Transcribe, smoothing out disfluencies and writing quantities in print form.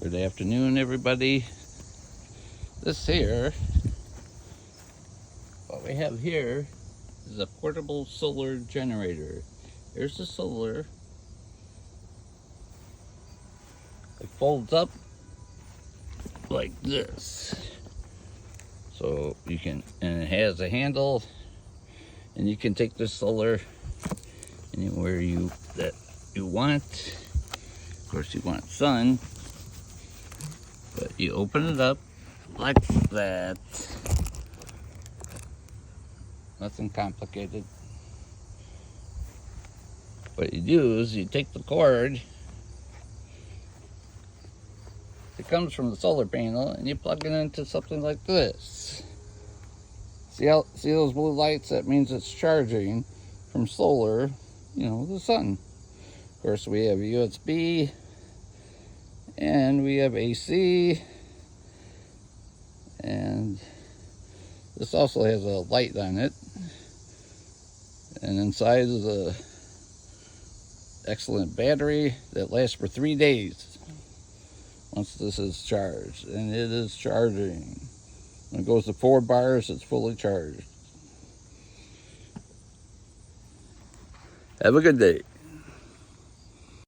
Good afternoon, everybody. This here, what we have here is a portable solar generator. Here's the solar. It folds up like this. So you can, and it has a handle, and you can take this solar anywhere you want. Of course, you want sun, but you open it up like that. Nothing complicated. What you do is you take the cord that comes from the solar panel and you plug it into something like this. See those blue lights? That means it's charging from solar, the sun. Of course, we have USB and we have AC, and this also has a light on it. And inside is a excellent battery that lasts for 3 days once this is charged, and it is charging. When it goes to 4 bars, it's fully charged. Have a good day.